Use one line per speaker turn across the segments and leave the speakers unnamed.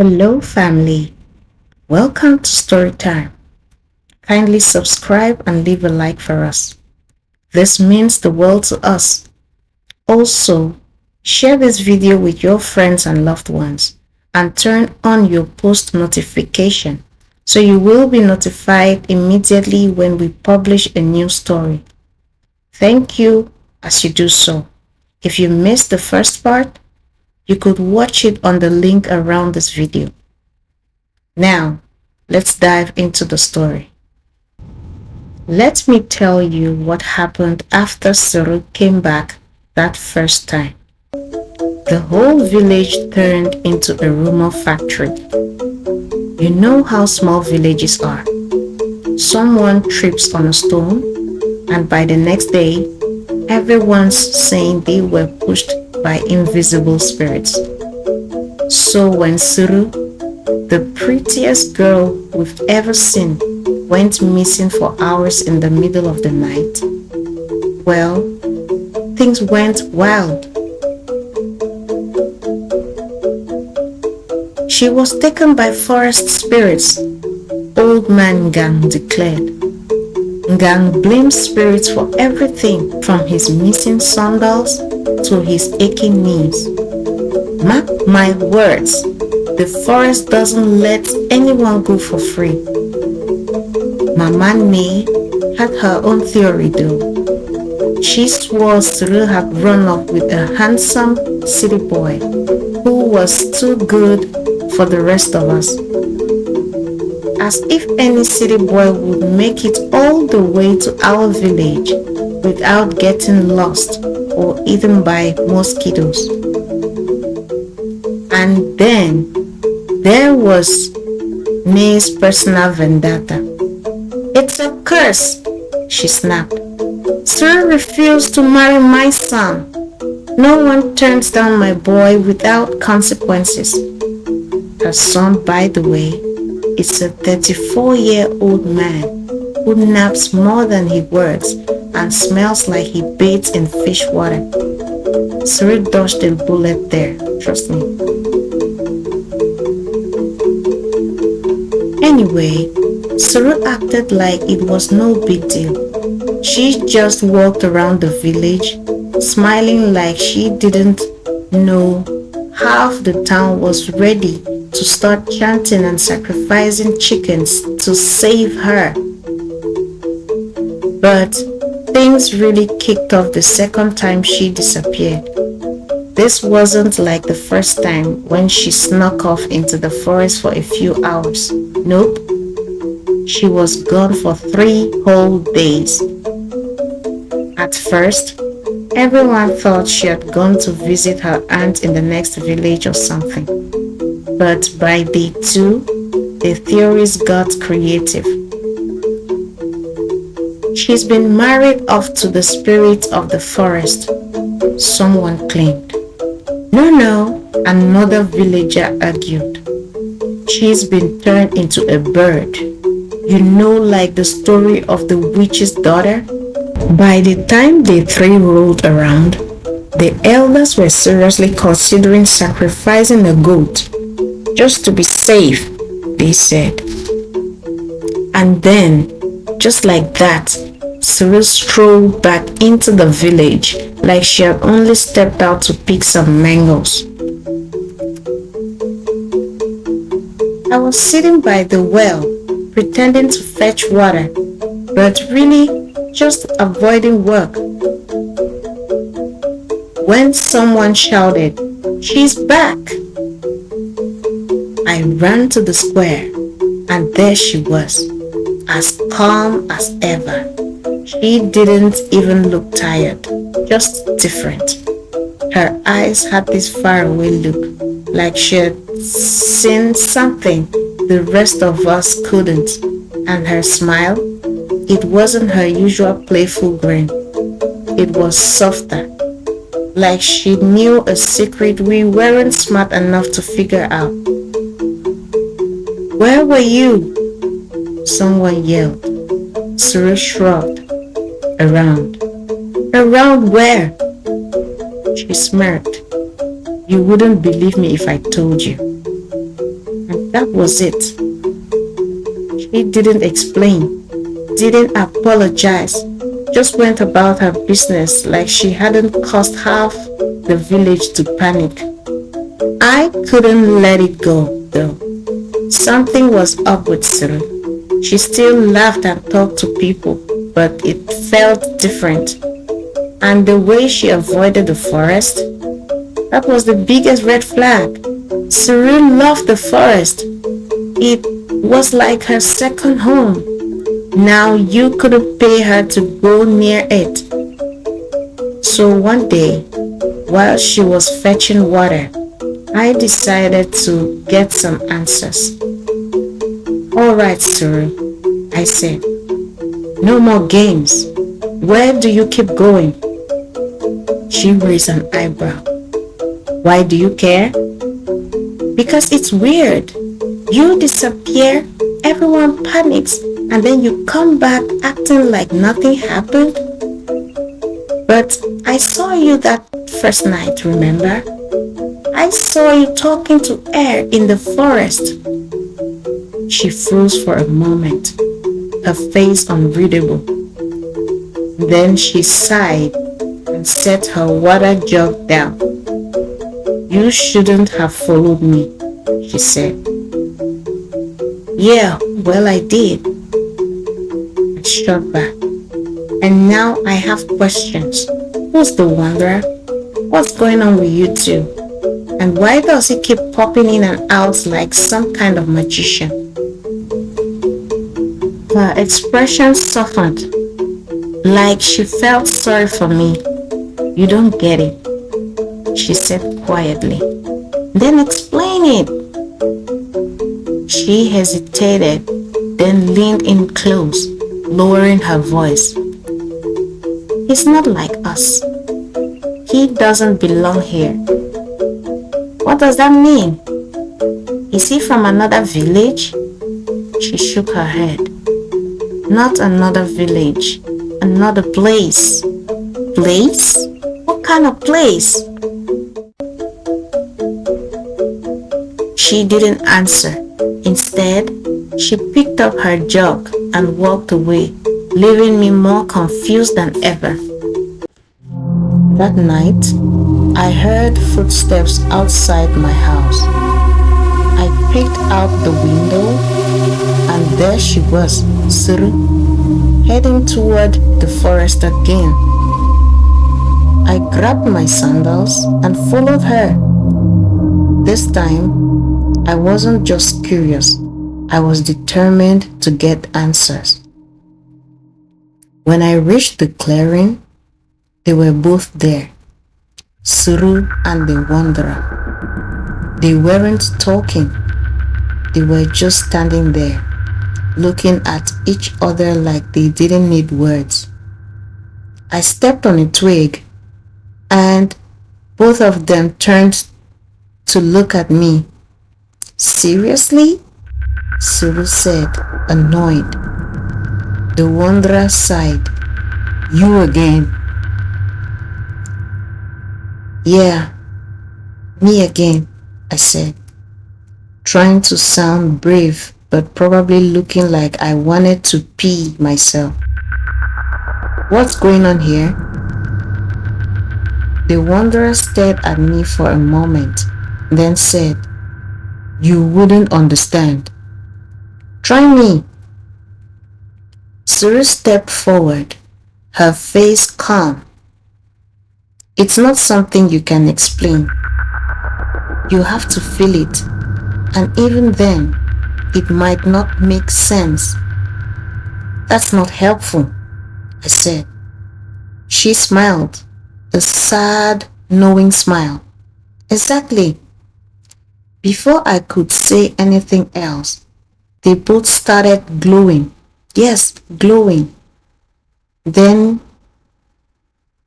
Hello, family. Welcome to Storytime. Kindly subscribe and leave a like for us. This means the world to us. Also, share this video with your friends and loved ones and turn on your post notification so you will be notified immediately when we publish a new story. Thank you as you do so. If you missed the first part, you could watch it on the link around this video. Now, let's dive into the story. Let me tell you what happened after SIRRI came back that first time. The whole village turned into a rumor factory. You know how small villages are. Someone trips on a stone, and by the next day, everyone's saying they were pushed by invisible spirits. So when SIRRI, the prettiest girl we've ever seen, went missing for hours in the middle of the night, well, things went wild. She was taken by forest spirits, Old Man Ngang declared. Ngang blamed spirits for everything from his missing sandals to his aching knees. Mark my words, the forest doesn't let anyone go for free. Mama May had her own theory though. She swore SIRRI had run off with a handsome city boy who was too good for the rest of us. As if any city boy would make it all the way to our village without getting lost or eaten by mosquitoes. And then there was May's personal vendetta. It's a curse, she snapped. SIRRI refused to marry my son. No one turns down my boy without consequences. Her son, by the way, is a 34-year-old man who naps more than he works and smells like he bathes in fish water. SIRRI dodged a bullet there, trust me. Anyway, SIRRI acted like it was no big deal. She just walked around the village, smiling like she didn't know half the town was ready to start chanting and sacrificing chickens to save her. But things really kicked off the second time she disappeared. This wasn't like the first time when she snuck off into the forest for a few hours. Nope. She was gone for 3 whole days. At first, everyone thought she had gone to visit her aunt in the next village or something. But by day 2, the theories got creative. She's been married off to the spirit of the forest, someone claimed. No, another villager argued. She's been turned into a bird. You know, like the story of the witch's daughter? By the time day 3 rolled around, the elders were seriously considering sacrificing a goat just to be safe, they said. And then, just like that, SIRRI strolled back into the village like she had only stepped out to pick some mangoes. I was sitting by the well, pretending to fetch water, but really just avoiding work, when someone shouted, "She's back!" I ran to the square, and there she was, as calm as ever. She didn't even look tired, just different. Her eyes had this faraway look, like she had seen something the rest of us couldn't, and her smile, it wasn't her usual playful grin. It was softer, like she knew a secret we weren't smart enough to figure out. "Where were you?" someone yelled. SIRRI shrugged. Around. Around where? She smirked. "You wouldn't believe me if I told you." That was it. She didn't explain, didn't apologize, just went about her business like she hadn't caused half the village to panic. I couldn't let it go, though. Something was up with SIRRI. She still laughed and talked to people, but it felt different. And the way she avoided the forest, that was the biggest red flag. SIRRI loved the forest. It was like her second home. Now you couldn't pay her to go near it. So one day, while she was fetching water, I decided to get some answers. "All right, SIRRI," I said. "No more games. Where do you keep going?" She raised an eyebrow. "Why do you care?" "Because it's weird. You disappear, everyone panics, and then you come back acting like nothing happened." "But I saw you that first night, remember? I saw you talking to air in the forest." She froze for a moment, her face unreadable. Then she sighed and set her water jug down. "You shouldn't have followed me," she said. "Yeah, well, I did." I shot back. "And now I have questions. Who's the wanderer? What's going on with you two? And why does he keep popping in and out like some kind of magician?" Her expression softened, like she felt sorry for me. "You don't get it," she said quietly. "Then explain it." She hesitated, then leaned in close, lowering her voice. "He's not like us. He doesn't belong here." "What does that mean? Is he from another village?" She shook her head. "Not another village, another place." "Place? What kind of place?" She didn't answer. Instead, she picked up her jug and walked away, leaving me more confused than ever. That night, I heard footsteps outside my house. I peeked out the window, and there she was, SIRRI, heading toward the forest again. I grabbed my sandals and followed her. This time, I wasn't just curious, I was determined to get answers. When I reached the clearing, they were both there, SIRRI and the wanderer. They weren't talking, they were just standing there, looking at each other like they didn't need words. I stepped on a twig, and both of them turned to look at me. "Seriously?" SIRRI said, annoyed. The wanderer sighed. "You again?" "Yeah, me again," I said, trying to sound brave, but probably looking like I wanted to pee myself. "What's going on here?" The wanderer stared at me for a moment, then said, "You wouldn't understand. Try me." SIRRI stepped forward, her face calm. "It's not something you can explain. You have to feel it, and even then, it might not make sense." "That's not helpful," I said. She smiled, a sad, knowing smile. "Exactly." Before I could say anything else, they both started glowing. Yes, glowing. Then,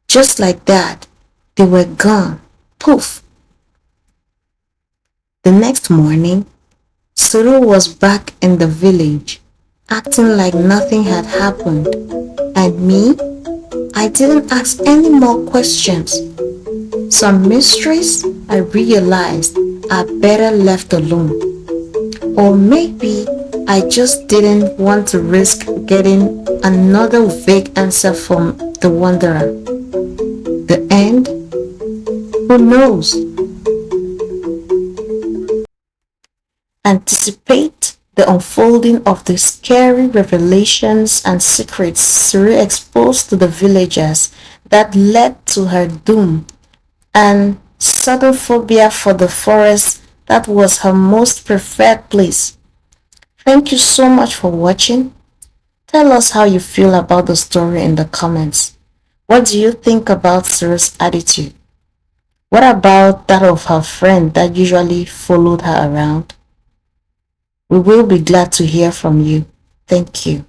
just like that, they were gone. Poof. The next morning, SIRRI was back in the village, acting like nothing had happened. And me? I didn't ask any more questions. Some mysteries I realized are better left alone. Or maybe I just didn't want to risk getting another vague answer from the wanderer. The end? Who knows? Anticipate the unfolding of the scary revelations and secrets Siri exposed to the villagers that led to her doom, and sudden phobia for the forest that was her most preferred place. Thank you so much for watching. Tell us how you feel about the story in the comments. What do you think about Siri's attitude? What about that of her friend that usually followed her around? We will be glad to hear from you. Thank you.